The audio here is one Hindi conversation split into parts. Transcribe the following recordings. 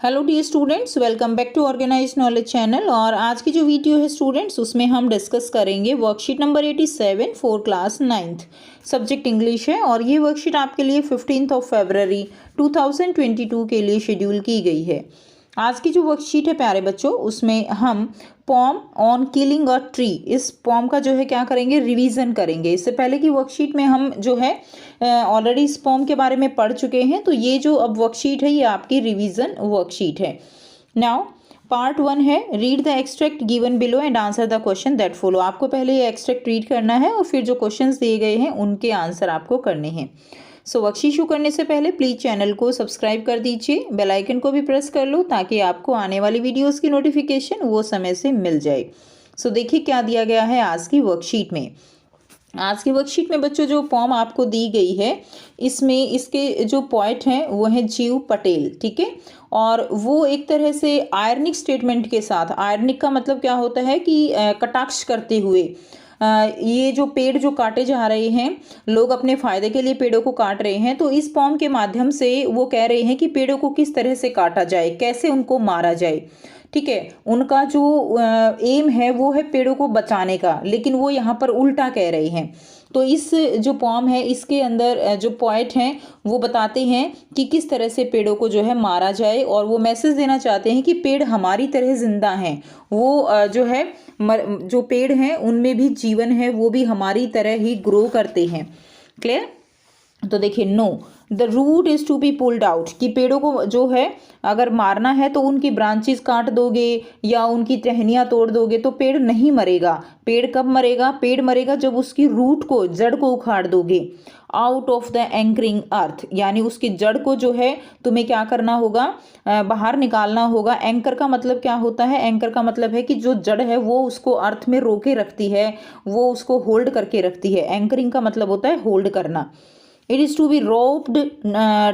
Hello dear students, welcome back to organise knowledge channel. और आज की जो वीडियो है स्टूडेंट्स, उसमें हम डिस्कस करेंगे worksheet number 87 for class 9th। Subject English है और ये वर्कशीट आपके लिए 15 फरवरी 2022 के लिए शेड्यूल की गई है। आज की जो वर्कशीट है प्यारे बच्चों, उसमें हम पॉम ऑन किलिंग अ ट्री, इस पॉम का जो है क्या करेंगे, रिवीजन करेंगे। इससे पहले की वर्कशीट में हम जो है ऑलरेडी इस पॉम के बारे में पढ़ चुके हैं, तो ये जो अब वर्कशीट है ये आपकी रिवीजन वर्कशीट है। नाउ पार्ट 1 है, read the extract given below and answer the question that follow. आपको पहले ये एक्सट्रैक्ट रीड करना है और फिर जो क्वेश्चंस दिए गए हैं उनके आंसर आपको करने हैं। सो वर्कशीट शुरू करने से पहले प्लीज़ चैनल को सब्सक्राइब कर दीजिए, बेल आइकन को भी प्रेस कर लो ताकि आपको आने वाली वीडियोस की नोटिफिकेशन वो समय से मिल जाए। सो देखिए क्या दिया गया है आज की वर्कशीट में। आज की वर्कशीट में बच्चों जो पॉम आपको दी गई है, इसमें इसके जो पोएट हैं वो हैं जीव पटेल, ठीक है। और वो एक तरह से आयरनिक स्टेटमेंट के साथ, आयरनिक का मतलब क्या होता है कि कटाक्ष करते हुए ये जो पेड़ जो काटे जा रहे हैं, लोग अपने फ़ायदे के लिए पेड़ों को काट रहे हैं, तो इस पॉम के माध्यम से वो कह रहे हैं कि पेड़ों को किस तरह से काटा जाए, कैसे उनको मारा जाए, ठीक है। उनका जो एम है वो है पेड़ों को बचाने का, लेकिन वो यहाँ पर उल्टा कह रहे हैं। तो इस जो पॉम है इसके अंदर जो पोएट हैं वो बताते हैं कि किस तरह से पेड़ों को जो है मारा जाए, और वो मैसेज देना चाहते हैं कि पेड़ हमारी तरह जिंदा हैं। वो जो है जो पेड़ हैं उनमें भी जीवन है, वो भी हमारी तरह ही ग्रो करते हैं। क्लियर? तो देखिए, no the root is to be pulled out, कि पेड़ों को जो है अगर मारना है तो उनकी ब्रांचेस काट दोगे या उनकी टहनियाँ तोड़ दोगे तो पेड़ नहीं मरेगा। पेड़ कब मरेगा? पेड़ मरेगा जब उसकी रूट को, जड़ को उखाड़ दोगे। आउट ऑफ द एंकरिंग अर्थ, यानी उसकी जड़ को जो है तुम्हें क्या करना होगा, बाहर निकालना होगा। एंकर का मतलब क्या होता है? एंकर का मतलब है कि जो जड़ है वो उसको अर्थ में रोके रखती है, वो उसको होल्ड करके रखती है। एंकरिंग का मतलब होता है होल्ड करना। It is to be roped,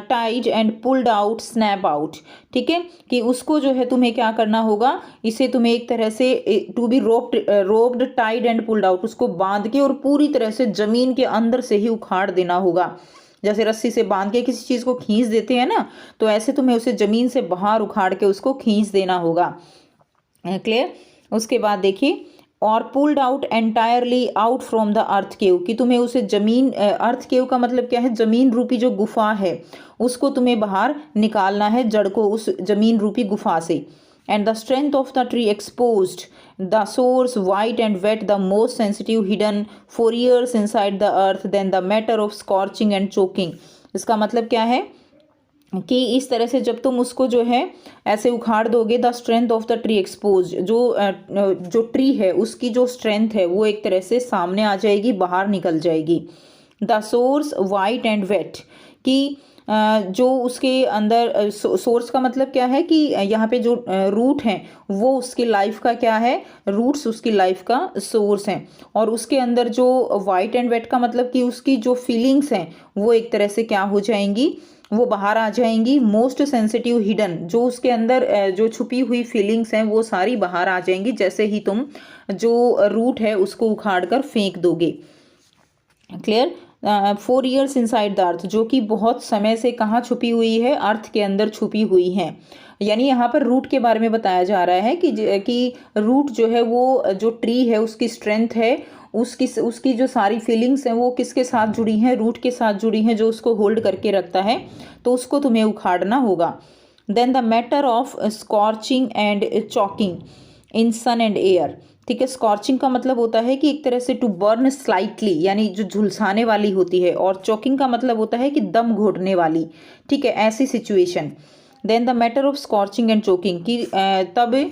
tied and pulled out, snap out, ठीक है। कि उसको जो है तुम्हें क्या करना होगा, इसे तुम्हें एक तरह से to be roped tied and pulled out, उसको बांध के और पूरी तरह से जमीन के अंदर से ही उखाड़ देना होगा। जैसे रस्सी से बांध के किसी चीज़ को खींच देते हैं ना, तो ऐसे तुम्हें उसे जमीन से बाहर उखाड़ के उसको खींच देना होगा। क्लियर? उसके बाद देखिए, और pulled out entirely out from the earth cave, कि तुम्हें उसे जमीन, अर्थ केव का मतलब क्या है, जमीन रूपी जो गुफा है उसको तुम्हें बाहर निकालना है, जड़ को उस जमीन रूपी गुफा से। And the strength of the tree exposed, the source white and wet, the most sensitive hidden for years inside the earth then the matter of scorching and choking. इसका मतलब क्या है कि इस तरह से जब तुम उसको जो है ऐसे उखाड़ दोगे, the strength of the tree expose, जो ट्री है उसकी जो स्ट्रेंथ है वो एक तरह से सामने आ जाएगी, बाहर निकल जाएगी। The source white and wet, कि जो उसके अंदर सोर्स का मतलब क्या है कि यहाँ पे जो रूट हैं वो उसकी लाइफ का क्या है, रूट्स उसकी लाइफ का सोर्स हैं। और उसके अंदर जो वाइट एंड वेट का मतलब कि उसकी जो फीलिंग्स हैं वो एक तरह से क्या हो जाएंगी, वो बाहर आ जाएंगी। मोस्ट सेंसिटिव हिडन, जो उसके अंदर जो छुपी हुई फीलिंग्स हैं वो सारी बाहर आ जाएंगी जैसे ही तुम जो रूट है उसको उखाड़ कर फेंक दोगे। क्लियर? 4 ईयर्स इनसाइड द अर्थ, जो कि बहुत समय से कहाँ छुपी हुई है, अर्थ के अंदर छुपी हुई है। यानी यहाँ पर रूट के बारे में बताया जा रहा है कि रूट जो है वो जो ट्री है उसकी स्ट्रेंथ है, उसकी जो सारी फीलिंग्स हैं वो किसके साथ जुड़ी हैं, रूट के साथ जुड़ी हैं, जो उसको होल्ड करके रखता है, तो उसको तुम्हें उखाड़ना होगा। Then the matter of scorching and choking in sun and air, ठीक है। स्कॉर्चिंग का मतलब होता है कि एक तरह से टू बर्न स्लाइटली, यानी जो झुलसाने वाली होती है, और चॉकिंग का मतलब होता है कि दम घोटने वाली, ठीक है, ऐसी situation. Then the matter of scorching and choking, कि तब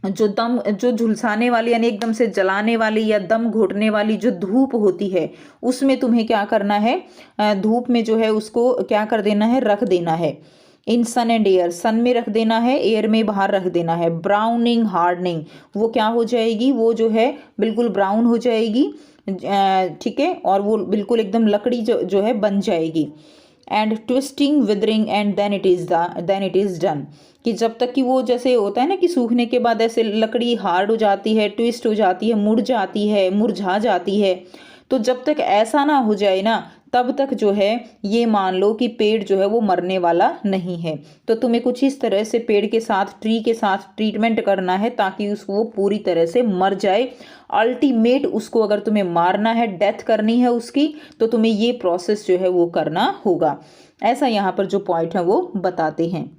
जो झुलसाने वाली यानी एकदम से जलाने वाली या दम घोटने वाली जो धूप होती है उसमें तुम्हें क्या करना है, धूप में जो है उसको क्या कर देना है, रख देना है। इन सन एंड एयर, सन में रख देना है, एयर में बाहर रख देना है। ब्राउनिंग हार्डनिंग, वो क्या हो जाएगी, वो जो है बिल्कुल ब्राउन हो जाएगी, ठीक है, और वो बिल्कुल एकदम लकड़ी जो है बन जाएगी। And twisting withering and then it is done, कि जब तक कि वो जैसे होता है ना कि सूखने के बाद ऐसे लकड़ी हार्ड हो जाती है, ट्विस्ट हो जाती है, मुड़ जाती है, मुरझा जाती है, तो जब तक ऐसा ना हो जाए ना तब तक जो है ये मान लो कि पेड़ जो है वो मरने वाला नहीं है। तो तुम्हें कुछ इस तरह से पेड़ के साथ, ट्री के साथ ट्रीटमेंट करना है ताकि उसको वो पूरी तरह से मर जाए। अल्टीमेट उसको अगर तुम्हें मारना है, डेथ करनी है उसकी, तो तुम्हें ये प्रोसेस जो है वो करना होगा। ऐसा यहाँ पर जो पॉइंट है वो बताते हैं।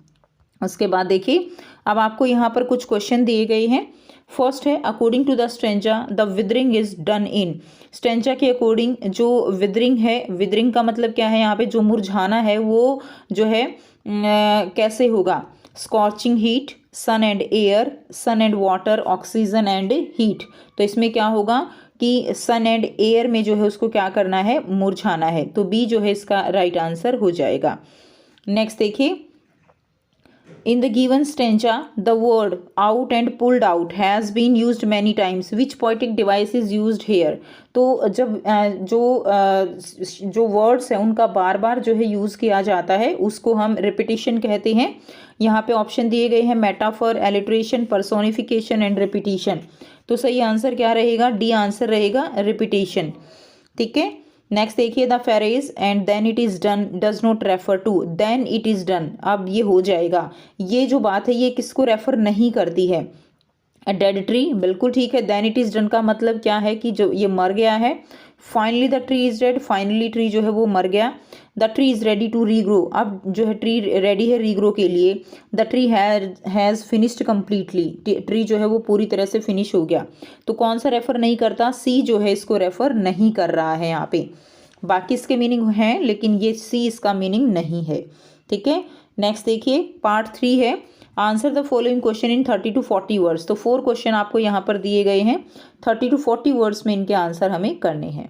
उसके बाद देखिए, अब आपको यहाँ पर कुछ क्वेश्चन दिए गए हैं। फर्स्ट है, according to the stanza the withering is done in. Stanza के अकॉर्डिंग जो विदरिंग है, विदरिंग का मतलब क्या है यहाँ पे, जो मुरझाना है वो जो है कैसे होगा? Scorching heat, sun and air, sun and water, oxygen and heat. तो इसमें क्या होगा कि सन एंड एयर में जो है उसको क्या करना है? मुरझाना है। तो बी जो है इसका राइट आंसर हो जाएगा। नेक्स्ट देखिए, in the given stanza the word out and pulled out has been used many times. Which poetic device is used here? तो जब जो वर्ड्स हैं उनका बार बार जो है यूज़ किया जाता है उसको हम रिपीटिशन कहते हैं। यहाँ पे ऑप्शन दिए गए हैं, metaphor, alliteration, personification and repetition. तो सही आंसर क्या रहेगा? डी आंसर रहेगा, रिपीटिशन। ठीक है। नेक्स्ट देखिए, the phrase and then it is done does not refer to, then it is done. अब ये हो जाएगा, ये जो बात है ये किसको रेफर नहीं करती है? डेड ट्री, बिल्कुल ठीक है। देन इट इज़ डन का मतलब क्या है कि जो ये मर गया है। Finally the tree is dead, finally tree जो है वो मर गया। The tree is ready to regrow, अब जो है ट्री रेडी है रीग्रो के लिए। The tree has finished completely, tree जो है वो पूरी तरह से फिनिश हो गया। तो कौन सा रेफर नहीं करता? सी जो है इसको रेफर नहीं कर रहा है यहाँ पे। बाकी इसके मीनिंग हैं लेकिन ये सी इसका मीनिंग नहीं है। ठीक है। नेक्स्ट देखिए, पार्ट 3 है, answer the following question in 30 to 40 words. तो 4 क्वेश्चन आपको यहाँ पर दिए गए हैं, 30 to 40 वर्ड्स में इनके आंसर हमें करने हैं।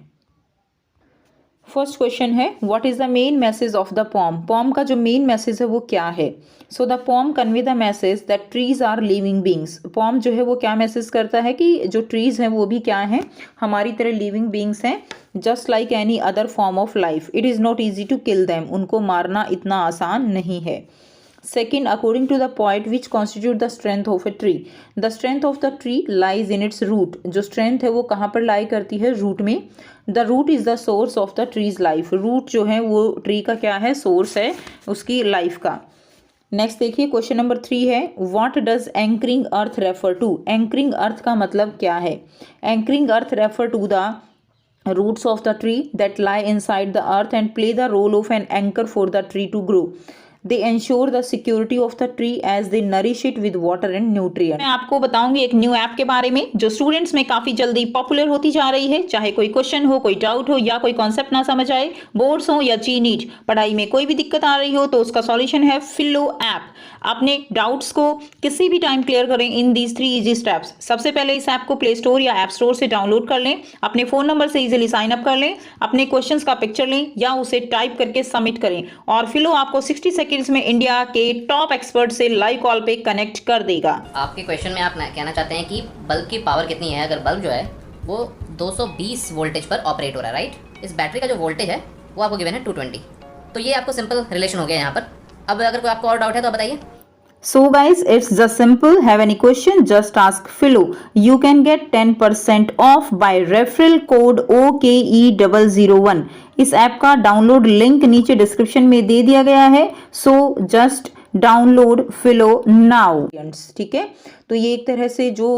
फर्स्ट क्वेश्चन है, what is the main message of the poem? Poem का जो मेन मैसेज है वो क्या है? So the poem convey the message that trees are living beings. Poem जो है वो क्या मैसेज करता है कि जो ट्रीज हैं वो भी क्या हैं? हमारी तरह लिविंग बींग्स हैं। Just like any other form of life it is not easy to kill them, उनको मारना इतना आसान नहीं है। Second, according to the poet, which constitute the strength of a tree? The strength of the tree lies in its root. जो strength है वो कहाँ पर lie करती है? root में। The root is the source of the tree's life. root जो है वो tree का क्या है? source है उसकी life का। नेक्स्ट देखिए, क्वेश्चन नंबर 3 है, what does anchoring earth refer to? Anchoring earth का मतलब क्या है? Anchoring earth refer to the roots of the tree that lie inside the earth and play the role of an anchor for the tree to grow. They ensure the security of the tree as they nourish it with water and nutrients. मैं आपको बताऊंगी एक न्यू ऐप के बारे में जो स्टूडेंट्स में काफी जल्दी पॉपुलर होती जा रही है। चाहे कोई क्वेश्चन हो, कोई डाउट हो या कोई कॉन्सेप्ट ना समझ आए, बोर्ड्स हो या जी नीट, पढ़ाई में कोई भी दिक्कत आ रही हो तो उसका सॉल्यूशन है फिलो ऐप। अपने डाउट्स को किसी भी टाइम क्लियर करें इन दीज 3 इजी स्टेप्स। सबसे पहले इस ऐप को प्ले स्टोर या ऐप स्टोर से डाउनलोड कर लें, अपने फोन नंबर से इजीली साइन अप कर लें, अपने क्वेश्चंस का पिक्चर लें या उसे टाइप करके सबमिट करें और फिलो आपको 60 सेकंड्स में इंडिया के टॉप एक्सपर्ट से लाइव कॉल पे कनेक्ट कर देगा। आपके क्वेश्चन में आप कहना चाहते हैं कि बल्ब की पावर कितनी है? अगर बल्ब जो है वो 220 वोल्टेज पर ऑपरेट हो रहा है, राइट? इस बैटरी का जो वोल्टेज है वो आपको गिवन है 220। तो ये आपको सिंपल रिलेशन हो गया यहाँ पर। अब अगर कोई आपको और डाउट है तो बताइए। So guys, it's just simple. Have any question? Just ask Philo. You can get 10% off by referral code OKE001. इस ऐप का डाउनलोड लिंक नीचे डिस्क्रिप्शन में दे दिया गया है। So just download Philo now. ठीक है, तो ये एक तरह से जो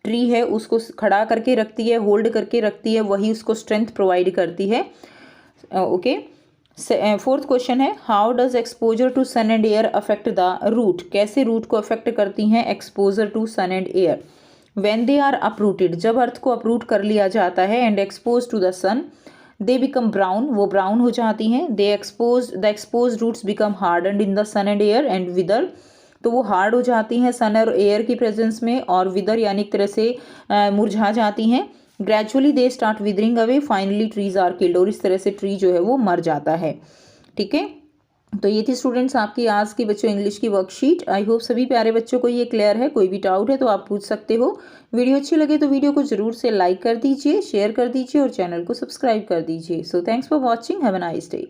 ट्री है उसको खड़ा करके रखती है, होल्ड करके रखती है, वही उसको स्ट्रेंथ प्रोवाइड करती है। ओके। फोर्थ क्वेश्चन है, how does exposure to sun and air affect the root? कैसे रूट को अफेक्ट करती हैं exposure to sun and air? When they are uprooted, जब अर्थ को अपरूट कर लिया जाता है, and expose to the sun they become brown, वो ब्राउन हो जाती हैं। The expose roots become hardened in the sun and air and wither, तो वो हार्ड हो जाती हैं सन और एयर की प्रेजेंस में, और विदर यानी एक तरह से मुरझा जाती हैं। Gradually they start withering away, finally trees are killed, और इस तरह से ट्री जो है वो मर जाता है। ठीक है, तो ये थी स्टूडेंट्स आपकी आज की बच्चों इंग्लिश की वर्कशीट। आई होप सभी प्यारे बच्चों को ये क्लियर है। कोई भी डाउट है तो आप पूछ सकते हो। वीडियो अच्छी लगे तो वीडियो को जरूर से लाइक कर दीजिए, शेयर कर दीजिए और चैनल को सब्सक्राइब कर दीजिए। So thanks for watching, have a nice day.